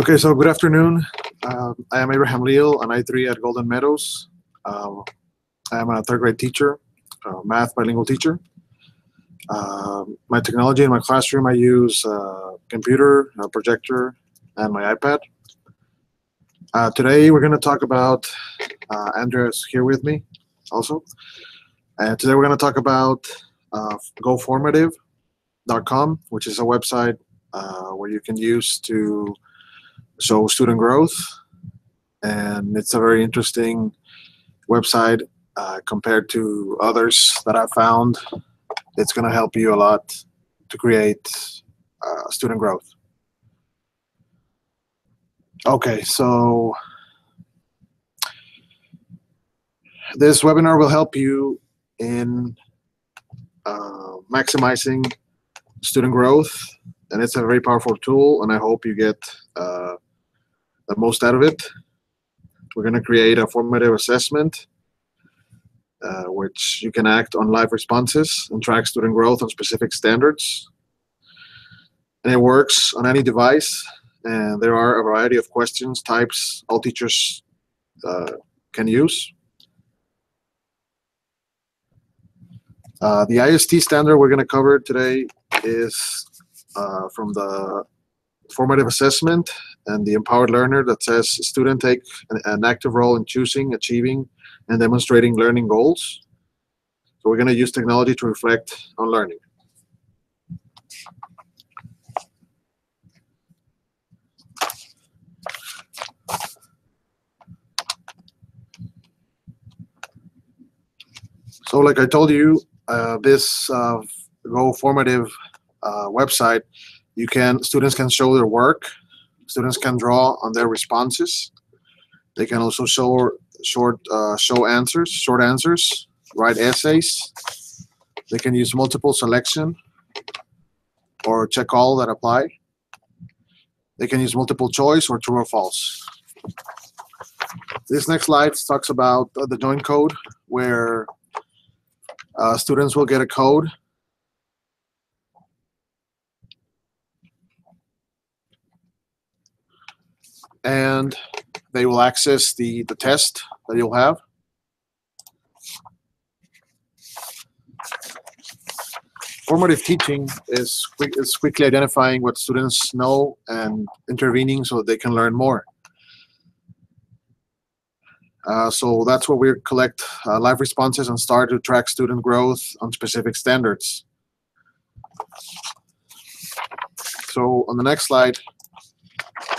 Okay, so good afternoon. I am Abraham Leal, an I3 at Golden Meadows. I am a third grade teacher, math bilingual teacher. My technology in my classroom, I use a computer, a projector, and my iPad. Today we're going to talk about, Andrea's here with me also. And today we're going to talk about GoFormative.com, which is a website where you can use to show student growth. And it's a very interesting website compared to others that I've found. It's going to help you a lot to create student growth. Okay, so this webinar will help you in maximizing student growth, and it's a very powerful tool, and I hope you get the most out of it. We're going to create a formative assessment, which you can act on live responses and track student growth on specific standards. And it works on any device, and there are a variety of questions types all teachers can use. The IST standard we're going to cover today is from the formative assessment and the empowered learner that says student take an active role in choosing, achieving, and demonstrating learning goals. So we're going to use technology to reflect on learning. So like I told you, this GoFormative website, students can show their work. Students can draw on their responses. They can also show short answers, write essays. They can use multiple selection or check all that apply. They can use multiple choice or true or false. This next slide talks about the join code, where students will get a code. And they will access the test that you'll have. Formative teaching is quickly identifying what students know and intervening so that they can learn more. So that's where we collect live responses and start to track student growth on specific standards. So on the next slide,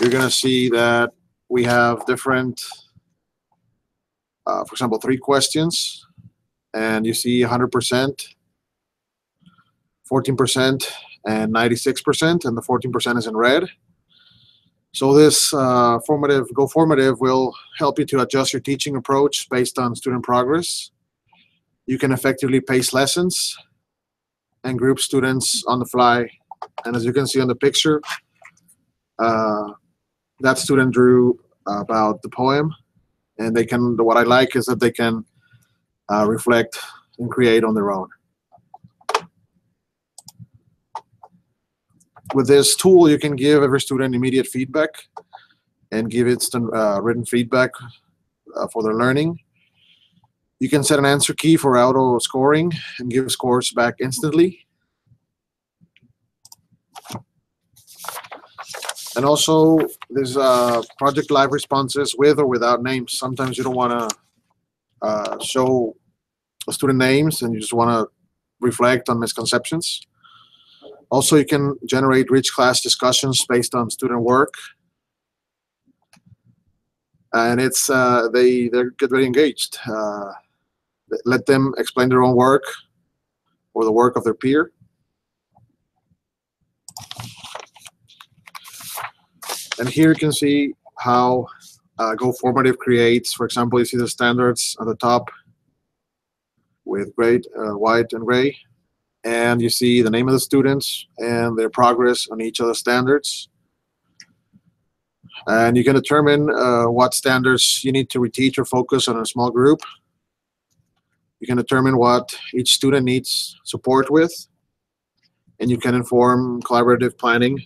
you're going to see that we have different, for example, 3 questions, and you see 100%, 14%, and 96%, and the 14% is in red. So this GoFormative will help you to adjust your teaching approach based on student progress. You can effectively pace lessons and group students on the fly. And as you can see on the picture, that student drew about the poem, and they can. What I like is that they can reflect and create on their own. With this tool, you can give every student immediate feedback and give instant written feedback for their learning. You can set an answer key for auto scoring and give scores back instantly. And also, there's project live responses with or without names. Sometimes you don't want to show student names, and you just want to reflect on misconceptions. Also, you can generate rich class discussions based on student work, and it's they get very engaged. Let them explain their own work or the work of their peer. And here you can see how GoFormative creates. For example, you see the standards at the top with white and gray. And you see the name of the students and their progress on each of the standards. And you can determine what standards you need to reteach or focus on in a small group. You can determine what each student needs support with. and you can inform collaborative planning.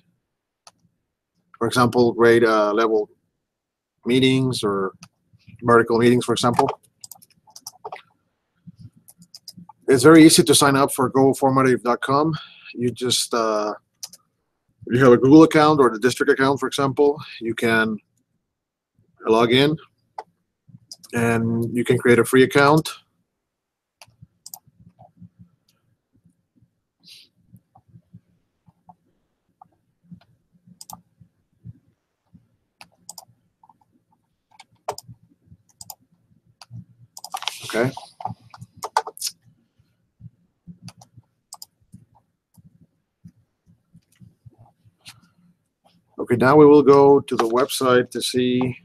For example, grade level meetings or vertical meetings, for example. It's very easy to sign up for goformative.com. You just, if you have a Google account or the district account, for example, you can log in and you can create a free account. Okay. Okay, now we will go to the website to see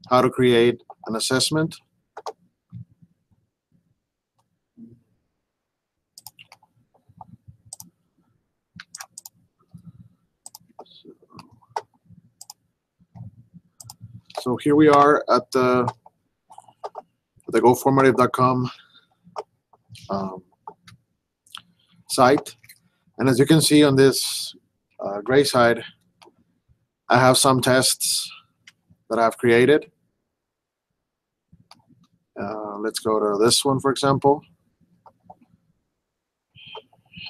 how to create an assessment. So here we are at the goformative.com site. And as you can see on this gray side, I have some tests that I've created. Let's go to this one, for example.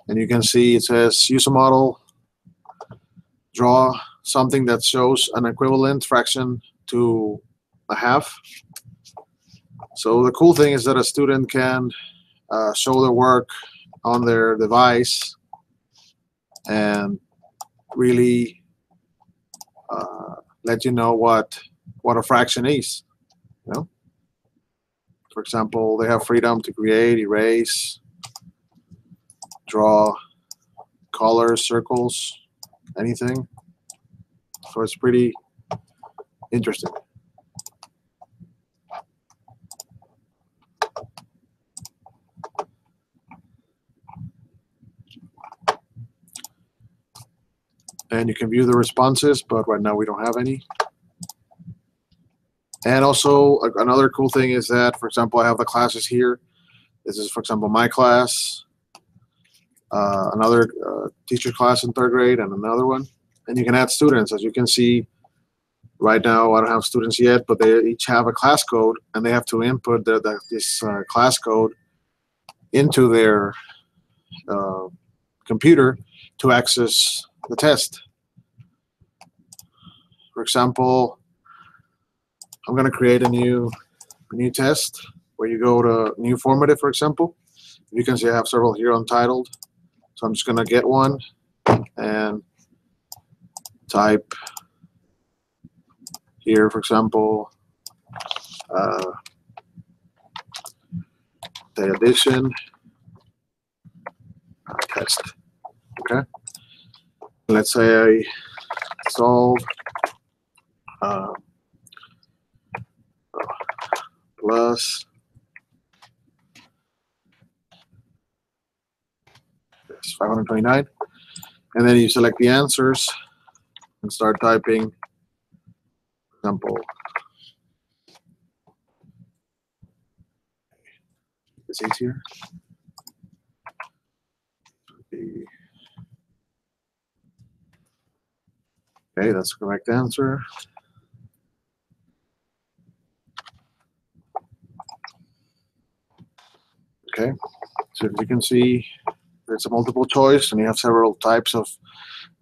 And you can see it says use a model, draw something that shows an equivalent fraction to a half. So the cool thing is that a student can show their work on their device and really let you know what a fraction is. You know? For example, they have freedom to create, erase, draw colors, circles, anything. So it's pretty interesting. And you can view the responses, but right now we don't have any. And also another cool thing is that, for example, I have the classes here. This is, for example, my class, another teacher class in 3rd grade, and another one. And you can add students. As you can see, right now I don't have students yet, but they each have a class code, and they have to input this class code into their computer to access the test. For example, I'm going to create a new test where you go to new formative, for example. You can see I have several here untitled. So I'm just going to get one and type here, for example, the addition test. Okay. Let's say I solve plus 529, and then you select the answers and start typing. For example, it's easier. Okay, that's the correct answer. Okay, so as you can see, there's a multiple choice, and you have several types of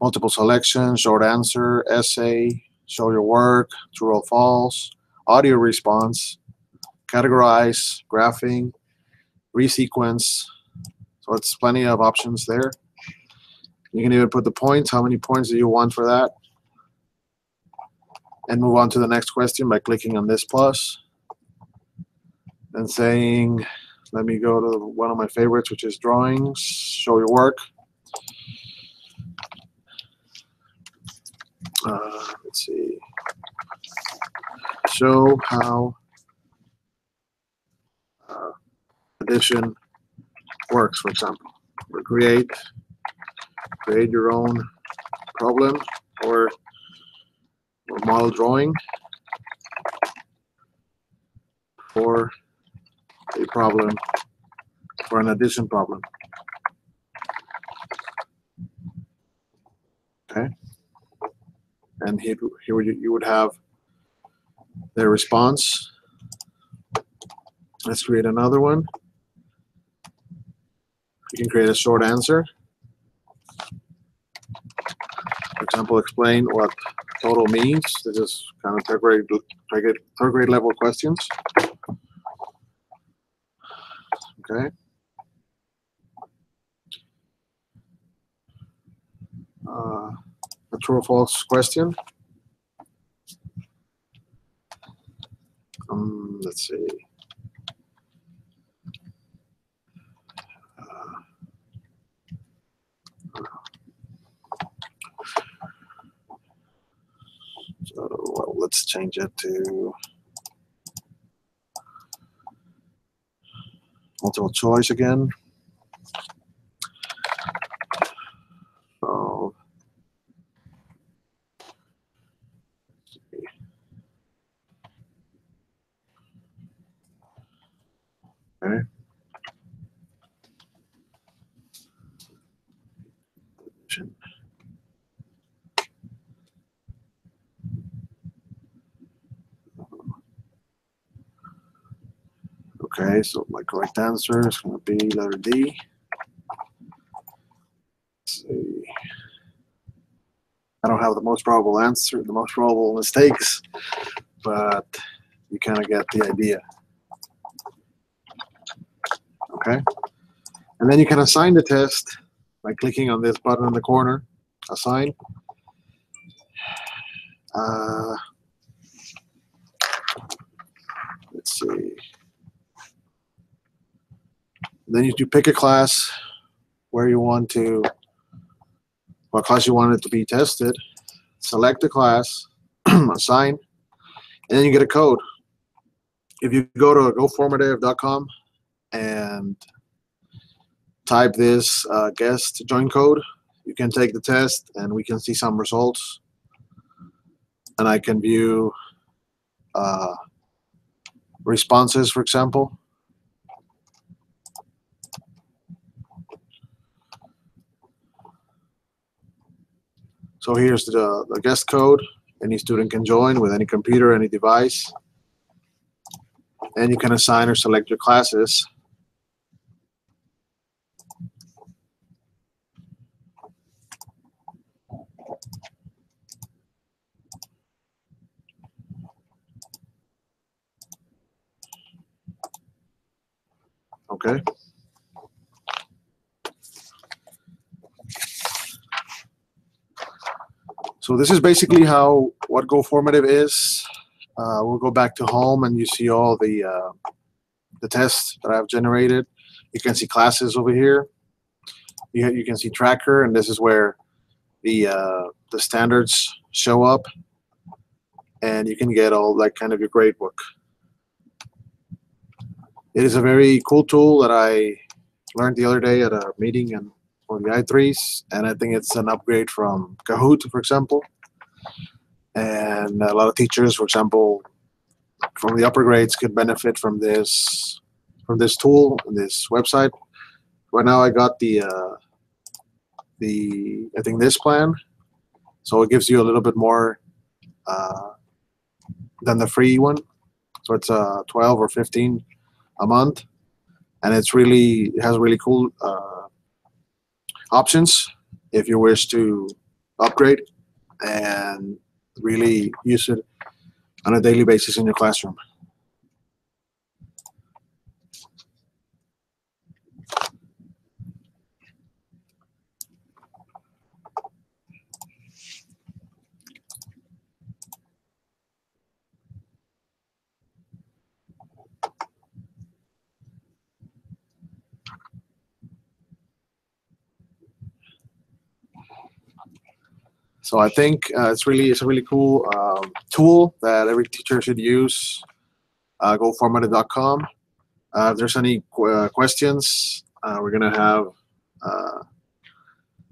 multiple selection, short answer, essay, show your work, true or false, audio response, categorize, graphing, resequence. So it's plenty of options there. You can even put the points. How many points do you want for that? And move on to the next question by clicking on this plus and saying, let me go to one of my favorites, which is drawings, show your work. Let's see. Show how addition works, for example. Or create your own problem or model drawing for a problem, for an addition problem. and here you would have their response. Let's create another one. You can create a short answer. For example, explain what total means. This is kind of third grade level questions. Okay. A true or false question. Let's see. So well, let's change it to multiple choice again. Oh. Okay. Okay, so my correct answer is going to be letter D. Let's see. I don't have the most probable answer, the most probable mistakes, but you kind of get the idea. Okay, and then you can assign the test by clicking on this button in the corner, assign. Let's see. Then you pick a class where you want to, what class you want it to be tested. Select the class, assign, and then you get a code. If you go to goformative.com and type this guest join code, you can take the test and we can see some results. And I can view responses, for example. So here's the guest code. Any student can join with any computer, any device. And you can assign or select your classes. Okay. So this is basically what GoFormative is. We'll go back to home and you see all the tests that I've generated. You can see classes over here. You can see tracker, and this is where the standards show up, and you can get all that kind of your grade book. It is a very cool tool that I learned the other day at a meeting for the i3s, and I think it's an upgrade from Kahoot, for example. And a lot of teachers, for example, from the upper grades could benefit from this tool, this website. Right now I got I think this plan, so it gives you a little bit more than the free one. So it's 12 or 15 a month, and it has really cool options if you wish to upgrade and really use it on a daily basis in your classroom. So I think it's a really cool tool that every teacher should use. GoFormative.com. If there's any questions, we're gonna have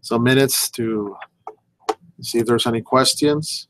some minutes to see if there's any questions.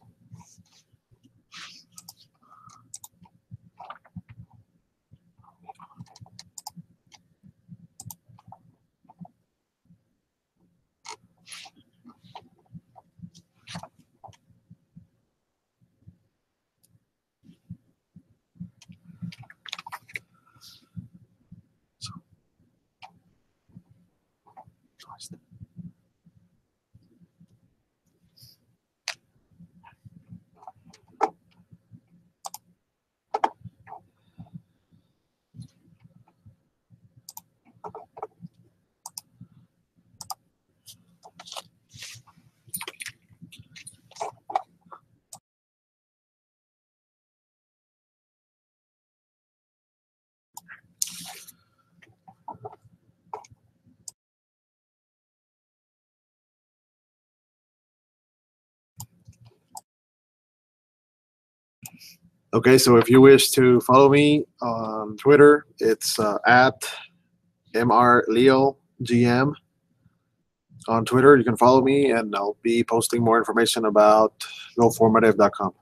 Okay, so if you wish to follow me on Twitter, it's at mrleogm. On Twitter, you can follow me, and I'll be posting more information about goformative.com.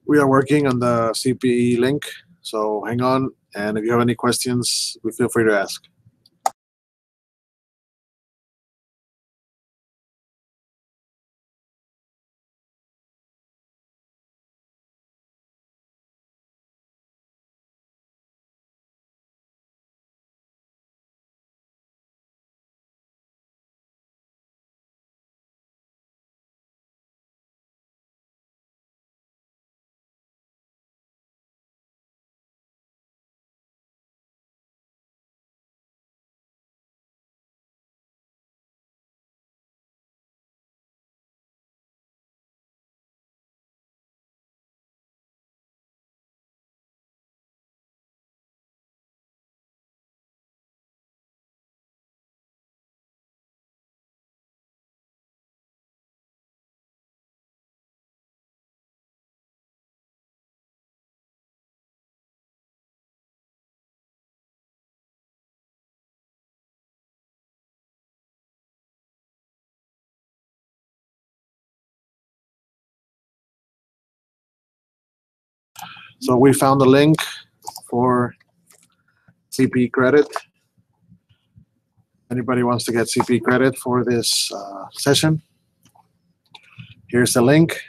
We are working on the CPE link, so hang on. And if you have any questions, feel free to ask. So we found the link for CPE credit. Anybody wants to get CPE credit for this session? Here's the link.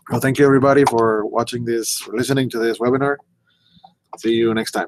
Well, thank you everybody for watching this, for listening to this webinar. See you next time.